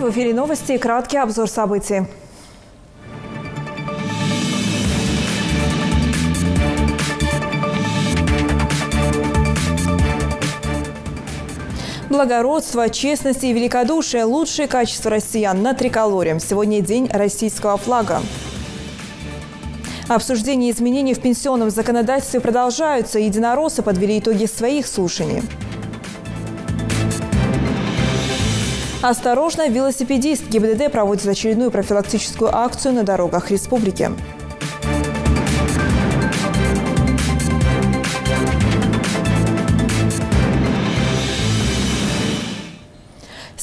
В эфире новости и краткий обзор событий. Благородство, честность и великодушие – лучшие качества россиян на триколоре. Сегодня день российского флага. Обсуждения изменений в пенсионном законодательстве продолжаются. Единороссы подвели итоги своих слушаний. Осторожно, велосипедист. ГИБДД проводит очередную профилактическую акцию на дорогах республики.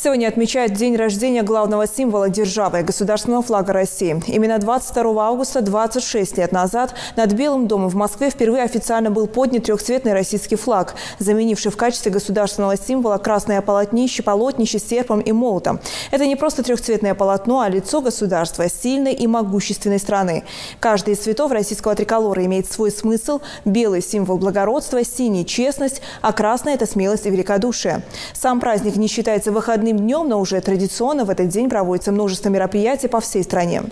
Сегодня отмечают день рождения главного символа державы – государственного флага России. Именно 22 августа, 26 лет назад, над Белым домом в Москве впервые официально был поднят трехцветный российский флаг, заменивший в качестве государственного символа красное полотнище с серпом и молотом. Это не просто трехцветное полотно, а лицо государства, сильной и могущественной страны. Каждый из цветов российского триколора имеет свой смысл. Белый – символ благородства, синий – честность, а красный – это смелость и великодушие. Сам праздник не считается выходным днем, но уже традиционно в этот день проводится множество мероприятий по всей стране.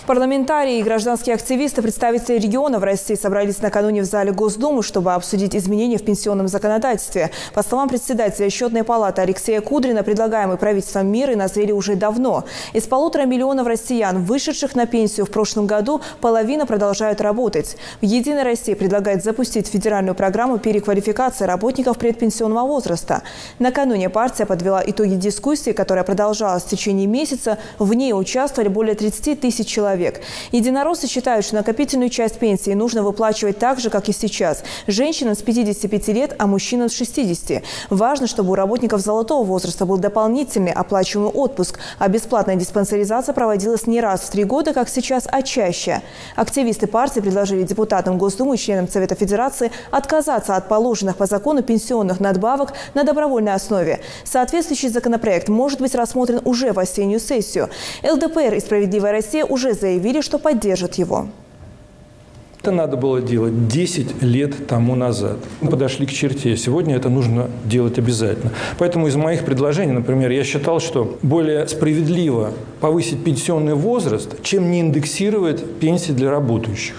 Парламентарии и гражданские активисты, представители регионов России собрались накануне в зале Госдумы, чтобы обсудить изменения в пенсионном законодательстве. По словам председателя Счетной палаты Алексея Кудрина, предлагаемые правительством меры назрели уже давно. Из 1,5 миллиона россиян, вышедших на пенсию в прошлом году, половина продолжают работать. В «Единой России» предлагает запустить федеральную программу переквалификации работников предпенсионного возраста. Накануне партия подвела итоги дискуссии, которая продолжалась в течение месяца. В ней участвовали более 30 тысяч человек. Единороссы считают, что накопительную часть пенсии нужно выплачивать так же, как и сейчас. Женщинам с 55 лет, а мужчинам с 60. Важно, чтобы у работников золотого возраста был дополнительный оплачиваемый отпуск, а бесплатная диспансеризация проводилась не раз в 3 года, как сейчас, а чаще. Активисты партии предложили депутатам Госдумы и членам Совета Федерации отказаться от положенных по закону пенсионных надбавок на добровольной основе. Соответствующий законопроект может быть рассмотрен уже в осеннюю сессию. ЛДПР и «Справедливая Россия» уже заявили, что поддержат его. Это надо было делать 10 лет тому назад. Мы подошли к черте. Сегодня это нужно делать обязательно. Поэтому из моих предложений, например, я считал, что более справедливо повысить пенсионный возраст, чем не индексировать пенсии для работающих.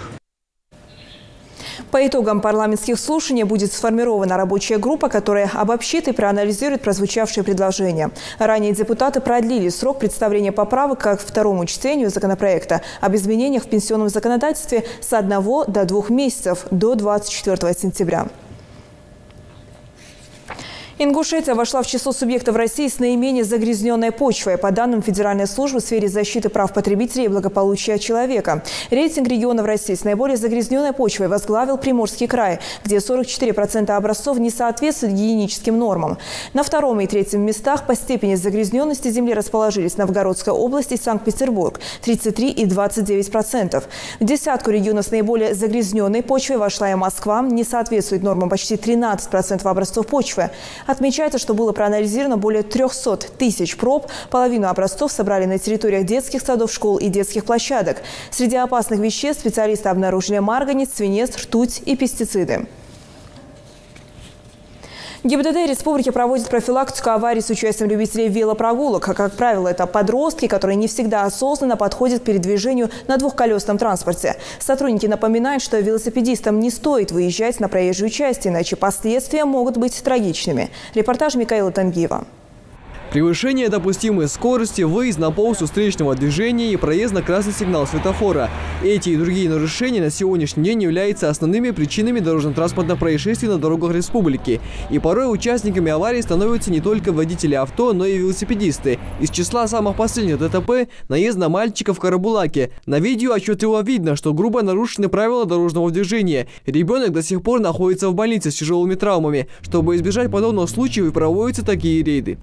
По итогам парламентских слушаний будет сформирована рабочая группа, которая обобщит и проанализирует прозвучавшие предложения. Ранее депутаты продлили срок представления поправок к второму чтению законопроекта об изменениях в пенсионном законодательстве с 1 до 2 месяцев до 24 сентября. Ингушетия вошла в число субъектов России с наименее загрязненной почвой. По данным Федеральной службы в сфере защиты прав потребителей и благополучия человека. Рейтинг регионов России с наиболее загрязненной почвой возглавил Приморский край, где 44% образцов не соответствуют гигиеническим нормам. На 2-м и 3-м местах по степени загрязненности земли расположились Новгородская область и Санкт-Петербург – 33 и 29%. В десятку регионов с наиболее загрязненной почвой вошла и Москва, не соответствует нормам почти 13% образцов почвы. Отмечается, что было проанализировано более 300 тысяч проб. Половину образцов собрали на территориях детских садов, школ и детских площадок. Среди опасных веществ специалисты обнаружили марганец, свинец, ртуть и пестициды. ГИБДД республики проводит профилактику аварий с участием любителей велопрогулок. Как правило, это подростки, которые не всегда осознанно подходят к передвижению на двухколесном транспорте. Сотрудники напоминают, что велосипедистам не стоит выезжать на проезжую часть, иначе последствия могут быть трагичными. Репортаж Микаэла Тангиева. Превышение допустимой скорости, выезд на полосу встречного движения и проезд на красный сигнал светофора. Эти и другие нарушения на сегодняшний день являются основными причинами дорожно-транспортных происшествий на дорогах республики. И порой участниками аварий становятся не только водители авто, но и велосипедисты. Из числа самых последних ДТП – наезд на мальчика в Карабулаке. На видео отчетливо видно, что грубо нарушены правила дорожного движения. Ребенок до сих пор находится в больнице с тяжелыми травмами. Чтобы избежать подобных случаев, проводятся такие рейды.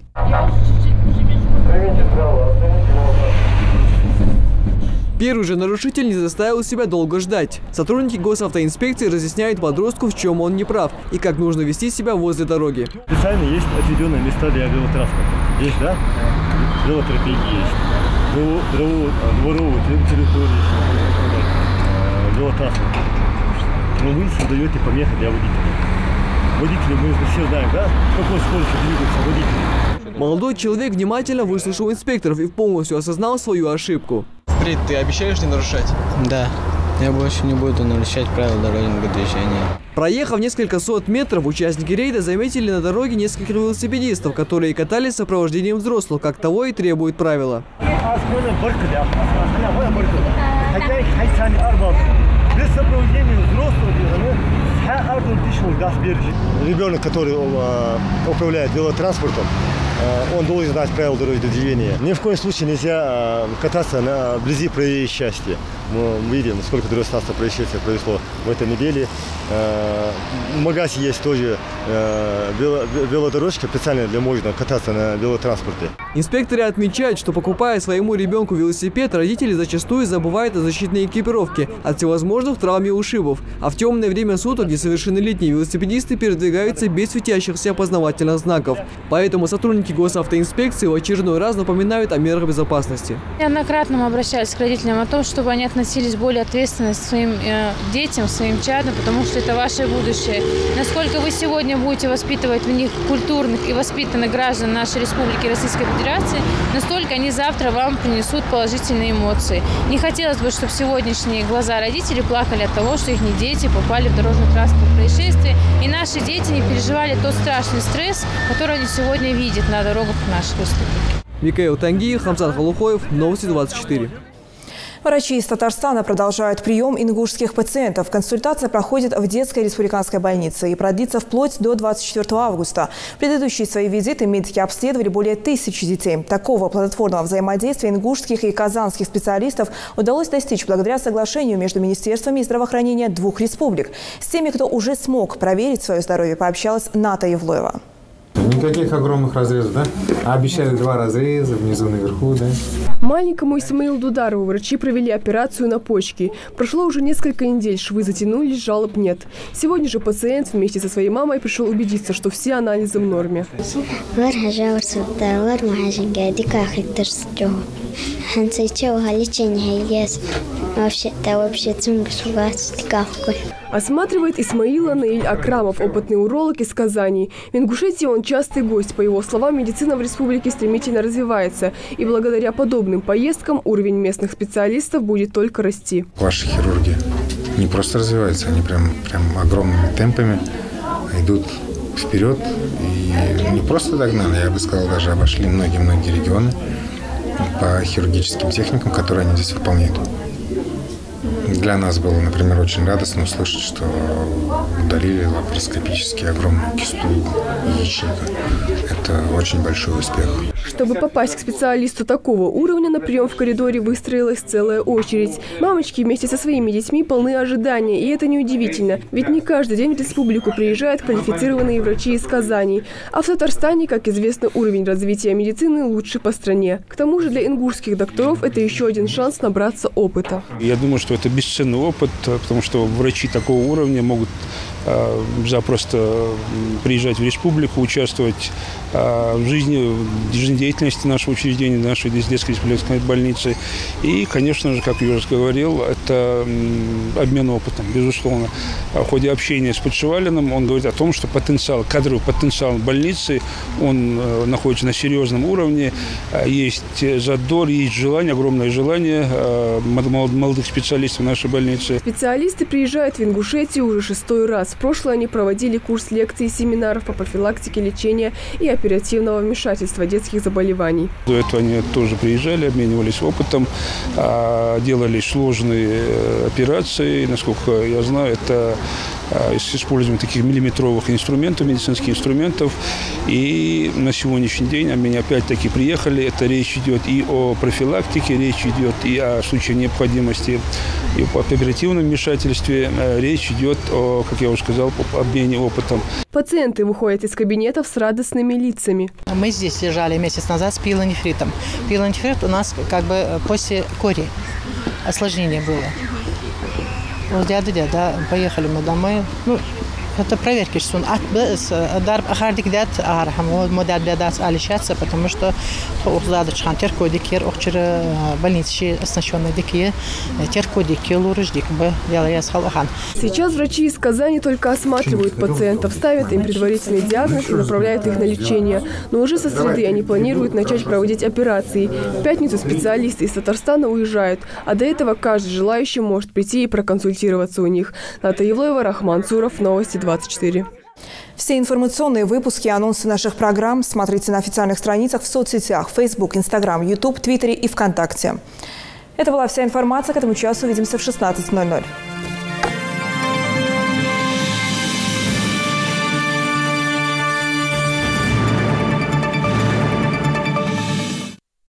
Первый же нарушитель не заставил себя долго ждать. Сотрудники госавтоинспекции разъясняют подростку, в чем он не прав и как нужно вести себя возле дороги. Специально есть отведенные места для велотранспорта. Есть, да? Велотропеги есть. Дворовые территории. Велотранспорт. Но вы создаете помехи для водителей. Водители, мы все знаем, да? С какой скоростью двигаются водители. Молодой человек внимательно выслушал инспекторов и полностью осознал свою ошибку. Впредь ты обещаешь не нарушать? Да. Я больше не буду нарушать правила дорожного движения. Проехав несколько сот метров, участники рейда заметили на дороге нескольких велосипедистов, которые катались в сопровождении взрослых, как того и требует правила. Ребенок, который управляет велотранспортом, он должен знать правила дорожного движения. Ни в коем случае нельзя кататься вблизи проезжей части. Мы видим, сколько дорожно-транспортных происшествий произошло в этой неделе. В Магасе есть тоже велодорожка специально для можно кататься на велотранспорте. Инспекторы отмечают, что покупая своему ребенку велосипед, родители зачастую забывают о защитной экипировке от всевозможных травм и ушибов. А в темное время суток несовершеннолетние велосипедисты передвигаются без светящихся опознавательных знаков. Поэтому сотрудники госавтоинспекции в очередной раз напоминают о мерах безопасности. Неоднократно мы обращались к родителям о том, чтобы они относились более ответственно к своим детям, своим чадам, потому что это ваше будущее. Насколько вы сегодня будете воспитывать в них культурных и воспитанных граждан нашей Республики Российской Федерации, настолько они завтра вам принесут положительные эмоции. Не хотелось бы, чтобы сегодняшние глаза родителей плакали от того, что их дети попали в дорожно-транспортное происшествие, и наши дети не переживали тот страшный стресс, который они сегодня видят на дорогах нашей республики. Микаил Тангиев, Хамзат Халухоев, Новости 24. Врачи из Татарстана продолжают прием ингушских пациентов. Консультация проходит в детской республиканской больнице и продлится вплоть до 24 августа. В предыдущие свои визиты медики обследовали более 1000 детей. Такого плодотворного взаимодействия ингушских и казанских специалистов удалось достичь благодаря соглашению между министерствами здравоохранения двух республик. С теми, кто уже смог проверить свое здоровье, пообщалась Ната Евлоева. Никаких огромных разрезов, да? Обещали 2 разреза внизу, наверху, да? Маленькому Исмаилу Дударову врачи провели операцию на почке. Прошло уже несколько недель, швы затянулись, жалоб нет. Сегодня же пациент вместе со своей мамой пришел убедиться, что все анализы в норме. Осматривает Исмаила Наиль Акрамов, опытный уролог из Казани. В Ингушетии он частый гость. По его словам, медицина в республике стремительно развивается. И благодаря подобным поездкам уровень местных специалистов будет только расти. Ваши хирурги не просто развиваются, они прям огромными темпами идут вперед. И не просто догнали, я бы сказал, даже обошли многие регионы по хирургическим техникам, которые они здесь выполняют. Для нас было, например, очень радостно услышать, что удалили лапароскопически огромную кисту яичника. Это очень большой успех. Чтобы попасть к специалисту такого уровня, на прием в коридоре выстроилась целая очередь. Мамочки вместе со своими детьми полны ожидания, и это неудивительно. Ведь не каждый день в республику приезжают квалифицированные врачи из Казани. А в Татарстане, как известно, уровень развития медицины лучший по стране. К тому же для ингушских докторов это еще один шанс набраться опыта. Я думаю, что это бесценный опыт, потому что врачи такого уровня могут запросто приезжать в республику, участвовать в жизнедеятельности нашего учреждения, нашей детской республиканской больницы. И, конечно же, как я уже говорил, это обмен опытом, безусловно. В ходе общения с Подшивалиным он говорит о том, что кадровый потенциал больницы, он находится на серьезном уровне. Есть задор, есть желание, огромное желание молодых специалистов нашей больницы. Специалисты приезжают в Ингушетию уже 6-й раз. В прошлое они проводили курс лекций и семинаров по профилактике, лечения и оперативного вмешательства детских заболеваний. До этого они тоже приезжали, обменивались опытом, делали сложные операции. Насколько я знаю, это с использованием таких миллиметровых инструментов, медицинских инструментов. И на сегодняшний день они опять-таки приехали. Это речь идет и о профилактике, речь идет и о случае необходимости, и о оперативном вмешательстве. Речь идет о, как я уже сказал, обмене опытом. Пациенты выходят из кабинетов с радостными лицами. Мы здесь лежали месяц назад с пилонефритом. Пилонефрит у нас как бы после кори осложнение было. Вот дядя, поехали мы домой. это проверки, что он дарб хардикдат архам модат бедат алишаться, потому что уздадыч хантер кодикер охчер больницы оснащенные дикие теркодики лурждик бы делаяс халахан. Сейчас врачи из Казани только осматривают пациентов, ставят им предварительный диагноз и направляют их на лечение. Но уже со среды они планируют начать проводить операции. В пятницу специалисты из Татарстана уезжают, а до этого каждый желающий может прийти и проконсультироваться у них. Ната Евлоева, Рахман Цуров, Новости 24. Все информационные выпуски и анонсы наших программ смотрите на официальных страницах в соцсетях Facebook, Instagram, YouTube, Твиттере и ВКонтакте. Это была вся информация. К этому часу увидимся в 16:00.